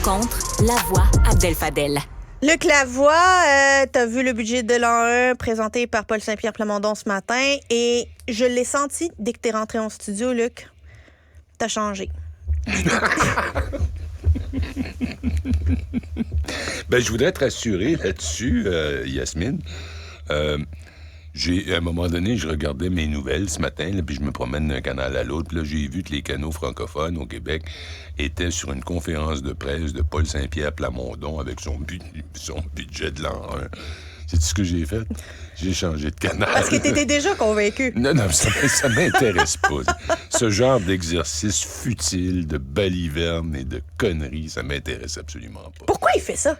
rencontre La Voix Abdel-Fadel. Luc Lavoie, t'as vu le budget de l'an 1 présenté par Paul Saint-Pierre Plamondon ce matin et je l'ai senti dès que t'es rentré en studio, Luc. T'as changé. Ben, je voudrais te rassurer là-dessus, Yasmine. À un moment donné, je regardais mes nouvelles ce matin, là, puis je me promène d'un canal à l'autre. Puis là, j'ai vu que les canaux francophones au Québec étaient sur une conférence de presse de Paul Saint-Pierre Plamondon avec son budget de l'an 1. C'est ce que j'ai fait? J'ai changé de canal. Parce que t'étais déjà convaincu. Non, ça m'intéresse pas. Ce genre d'exercice futile, de balivernes et de conneries, ça m'intéresse absolument pas. Pourquoi il fait ça?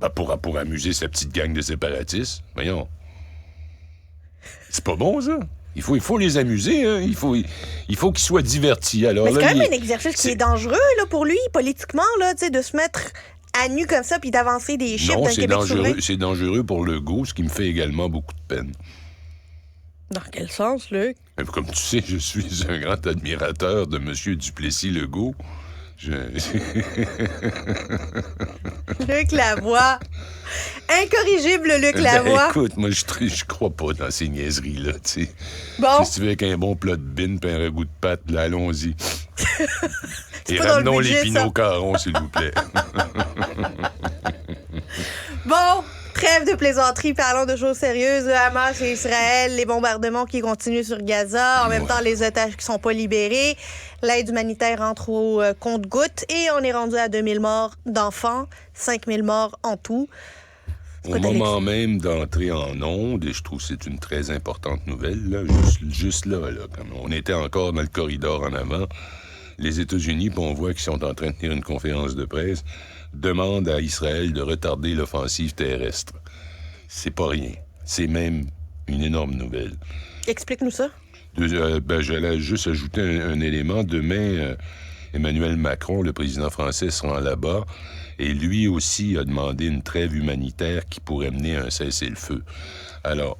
Ben, pour amuser sa petite gang de séparatistes. Voyons. C'est pas bon, ça. Il faut les amuser, hein. Il faut qu'ils soient divertis. Alors, mais c'est là, quand même un exercice qui est dangereux là, pour lui, politiquement, là, de se mettre à nu comme ça puis d'avancer des chiffres d'un Québec souverain. Non, c'est dangereux pour Legault, ce qui me fait également beaucoup de peine. Dans quel sens, Luc? Comme tu sais, je suis un grand admirateur de M. Duplessis-Legault. Luc Lavoie. Incorrigible, Luc Lavoie. Écoute, moi, je crois pas dans ces niaiseries-là, tu sais. Bon. Si tu veux avec un bon plat de bine et un ragoût de pâte, là, allons-y. Et pas dans le ramenons budget, les pinots ça. carons, s'il vous plaît. Bon, trêve de plaisanterie, parlons de choses sérieuses. Le Hamas et Israël, les bombardements qui continuent sur Gaza, en même temps les otages qui sont pas libérés. L'aide humanitaire entre au compte-gouttes et on est rendu à 2000 morts d'enfants, 5000 morts en tout. Au moment même d'entrer en onde, et je trouve que c'est une très importante nouvelle, là, juste là, comme on était encore dans le corridor en avant, les États-Unis, puis on voit qu'ils sont en train de tenir une conférence de presse, demandent à Israël de retarder l'offensive terrestre. C'est pas rien. C'est même une énorme nouvelle. Explique-nous ça. J'allais juste ajouter un élément. Demain, Emmanuel Macron, le président français, se rend là-bas et lui aussi a demandé une trêve humanitaire qui pourrait mener à un cessez-le-feu. Alors,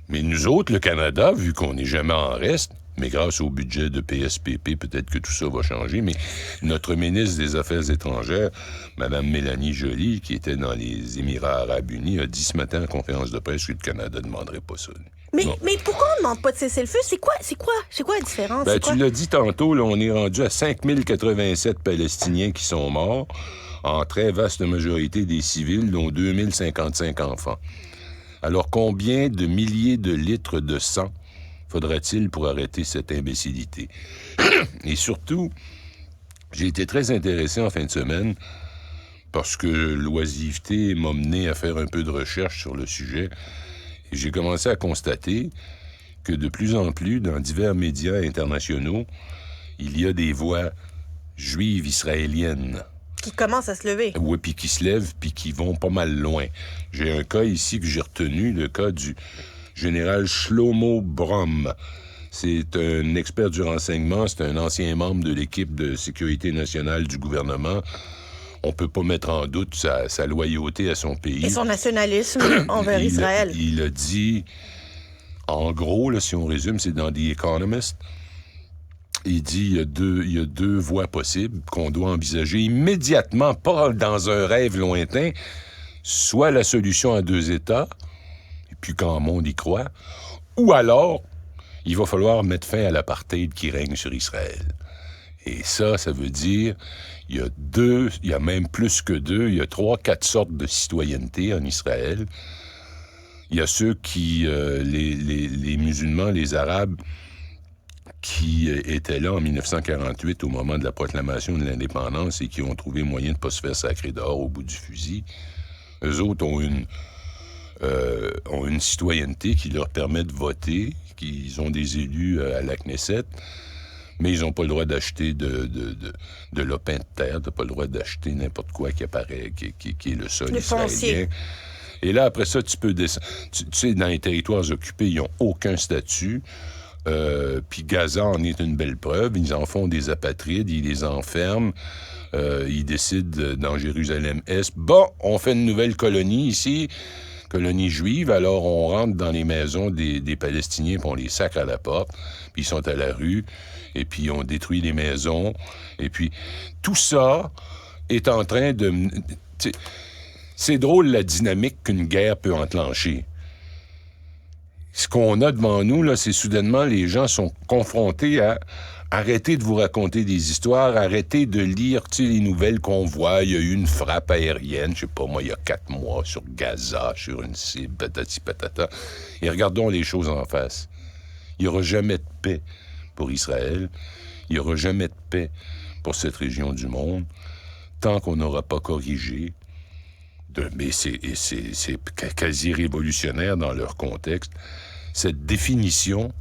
mais nous autres, le Canada, vu qu'on n'est jamais en reste, mais grâce au budget de PSPP, peut-être que tout ça va changer, mais notre ministre des Affaires étrangères, Mme Mélanie Joly, qui était dans les Émirats arabes unis, a dit ce matin en conférence de presse que le Canada ne demanderait pas ça. Mais pourquoi on ne demande pas de cessez-le-feu? C'est quoi la différence? Tu l'as dit tantôt, là, on est rendu à 5087 Palestiniens qui sont morts, en très vaste majorité des civils, dont 2055 enfants. Alors, combien de milliers de litres de sang faudra-t-il pour arrêter cette imbécilité? Et surtout, j'ai été très intéressé en fin de semaine parce que l'oisiveté m'a mené à faire un peu de recherche sur le sujet. Et j'ai commencé à constater que de plus en plus, dans divers médias internationaux, il y a des voix juives israéliennes. Qui commencent à se lever. Oui, puis qui se lèvent, puis qui vont pas mal loin. J'ai un cas ici que j'ai retenu, le cas du général Shlomo Brom. C'est un expert du renseignement, c'est un ancien membre de l'équipe de sécurité nationale du gouvernement. On peut pas mettre en doute sa loyauté à son pays. Et son nationalisme envers Israël. Il a dit, en gros, là, si on résume, c'est dans The Economist, il dit il y a deux voies possibles qu'on doit envisager immédiatement, pas dans un rêve lointain, soit la solution à 2 États, et puis quand le monde y croit, ou alors, il va falloir mettre fin à l'apartheid qui règne sur Israël. Et ça veut dire, il y a même plus que 2, il y a 3-4 sortes de citoyenneté en Israël. Il y a ceux qui, les musulmans, les Arabes, qui étaient là en 1948 au moment de la proclamation de l'indépendance et qui ont trouvé moyen de ne pas se faire sacrer dehors au bout du fusil. Eux autres ont une citoyenneté qui leur permet de voter, qu'ils ont des élus à la Knesset, mais ils n'ont pas le droit d'acheter de lopin de terre, t'as pas le droit d'acheter n'importe quoi qui apparaît, qui est le sol israélien. Foncier. Et là, après ça, tu peux descendre. Tu sais, dans les territoires occupés, ils n'ont aucun statut. Puis Gaza en est une belle preuve. Ils en font des apatrides, ils les enferment. Ils décident dans Jérusalem-Est, bon, on fait une nouvelle colonie ici, colonie juive, alors on rentre dans les maisons des Palestiniens, puis on les sacre à la porte, puis ils sont à la rue, et puis on détruit les maisons. Et puis tout ça, est en train de... C'est drôle la dynamique qu'une guerre peut enclencher. Ce qu'on a devant nous, là, c'est soudainement les gens sont confrontés à arrêter de vous raconter des histoires, arrêter de lire les nouvelles qu'on voit. Il y a eu une frappe aérienne, je sais pas moi, il y a 4 mois, sur Gaza, sur une cible, patati patata. Et regardons les choses en face. Il n'y aura jamais de paix pour Israël. Il n'y aura jamais de paix pour cette région du monde tant qu'on n'aura pas corrigé mais c'est quasi révolutionnaire dans leur contexte, cette définition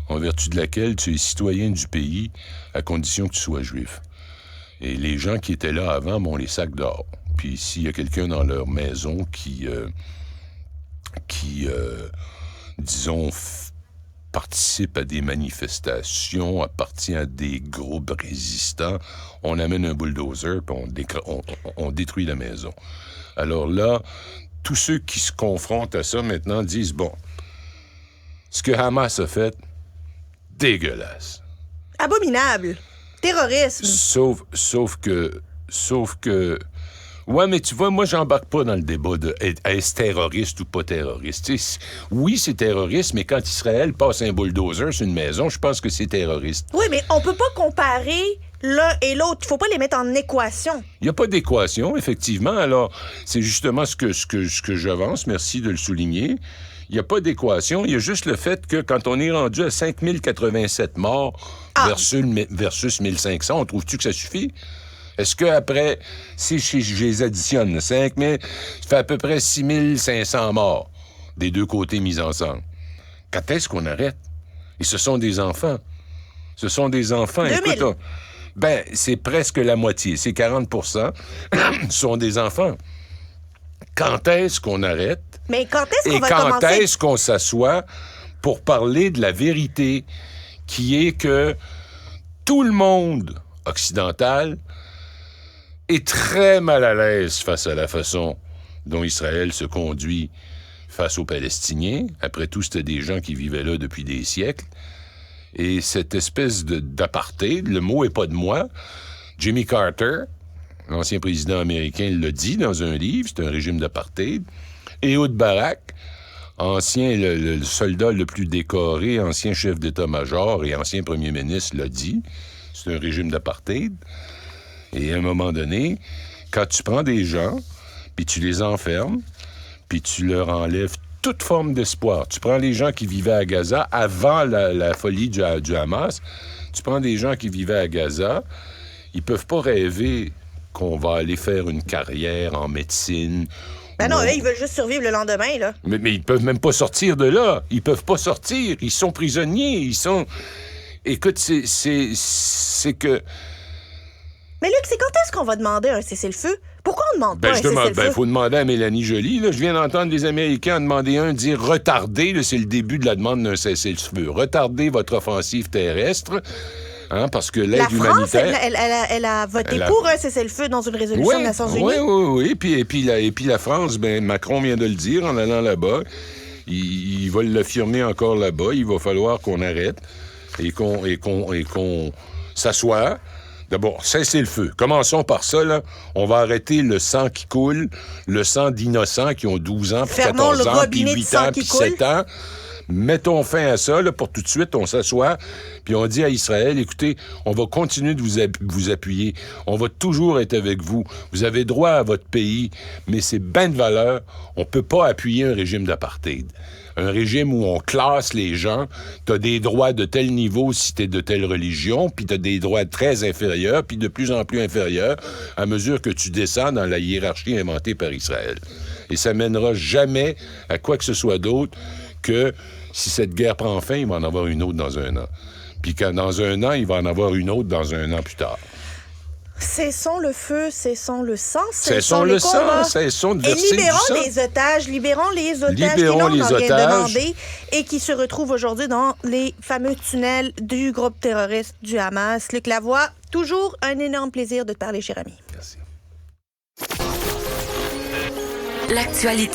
en vertu de laquelle tu es citoyen du pays à condition que tu sois juif. Et les gens qui étaient là avant, on les sacs d'or. Puis s'il y a quelqu'un dans leur maison qui disons, participe à des manifestations, appartient à des groupes résistants, on amène un bulldozer puis on détruit la maison. Alors là, tous ceux qui se confrontent à ça maintenant disent, bon, ce que Hamas a fait, dégueulasse. Abominable. Terrorisme. Sauf que... Ouais, mais tu vois, moi, j'embarque pas dans le débat de est-ce terroriste ou pas terroriste. Oui, c'est terroriste, mais quand Israël passe un bulldozer sur une maison, je pense que c'est terroriste. Oui, mais on peut pas comparer l'un et l'autre. Il faut pas les mettre en équation. Il n'y a pas d'équation, effectivement. Alors, c'est justement ce que j'avance. Merci de le souligner. Il n'y a pas d'équation. Il y a juste le fait que quand on est rendu à 5087 morts versus 1500, on trouve-tu que ça suffit? Est-ce qu'après, si je les additionne, 5 000, ça fait à peu près 6 500 morts des deux côtés mis ensemble. Quand est-ce qu'on arrête? Et ce sont des enfants. Ce sont des enfants. 2000. Écoute, c'est presque la moitié. C'est 40% sont des enfants. Quand est-ce qu'on arrête? Mais quand est-ce qu'on Et va quand commencer? est-ce qu'on s'assoit pour parler de la vérité qui est que tout le monde occidental est très mal à l'aise face à la façon dont Israël se conduit face aux Palestiniens. Après tout, c'était des gens qui vivaient là depuis des siècles. Et cette espèce d'apartheid, le mot est pas de moi. Jimmy Carter, l'ancien président américain, l'a dit dans un livre, c'est un régime d'apartheid. Ehud Barak, ancien le soldat le plus décoré, ancien chef d'état-major et ancien premier ministre, l'a dit, c'est un régime d'apartheid. Et à un moment donné, quand tu prends des gens, puis tu les enfermes, puis tu leur enlèves toute forme d'espoir. Tu prends les gens qui vivaient à Gaza avant la folie du Hamas, tu prends des gens qui vivaient à Gaza, ils peuvent pas rêver qu'on va aller faire une carrière en médecine. Ben non, là, ils veulent juste survivre le lendemain, là. Mais ils peuvent même pas sortir de là. Ils peuvent pas sortir. Ils sont prisonniers. Ils sont... Écoute, c'est que... Mais Luc, c'est quand est-ce qu'on va demander un cessez-le-feu? Pourquoi on ne demande pas un cessez-le-feu? Il faut demander à Mélanie Joly. Là, je viens d'entendre les Américains en demander un, dire retarder, là, c'est le début de la demande d'un cessez-le-feu. Retardez votre offensive terrestre, parce que l'aide humanitaire... La France, elle a voté pour un cessez-le-feu dans une résolution des Nations Unies. Oui. Et puis la France, Macron vient de le dire en allant là-bas. Il va l'affirmer encore là-bas. Il va falloir qu'on arrête et qu'on s'assoie. D'abord, cessez le feu. Commençons par ça, là. On va arrêter le sang qui coule, le sang d'innocents qui ont 12 ans, puis 14 ans, puis 8 ans, puis 7 ans. Mettons fin à ça, là, pour tout de suite, on s'assoit, puis on dit à Israël, écoutez, on va continuer de vous appuyer. On va toujours être avec vous. Vous avez droit à votre pays, mais c'est ben de valeur. On peut pas appuyer un régime d'apartheid. Un régime où on classe les gens, t'as des droits de tel niveau si t'es de telle religion, puis t'as des droits très inférieurs, puis de plus en plus inférieurs à mesure que tu descends dans la hiérarchie inventée par Israël. Et ça mènera jamais à quoi que ce soit d'autre que si cette guerre prend fin, il va en avoir une autre dans un an. Puis quand dans un an, il va en avoir une autre dans un an plus tard. Cessons le feu, cessons le sang, cessons les le combats. sang, cessons de verser et libérons du sang. les otages Libérons qui n'ont les rien otages. demandé et qui se retrouvent aujourd'hui dans les fameux tunnels du groupe terroriste du Hamas. Luc Lavoie, toujours un énorme plaisir de te parler, cher ami. Merci. L'actualité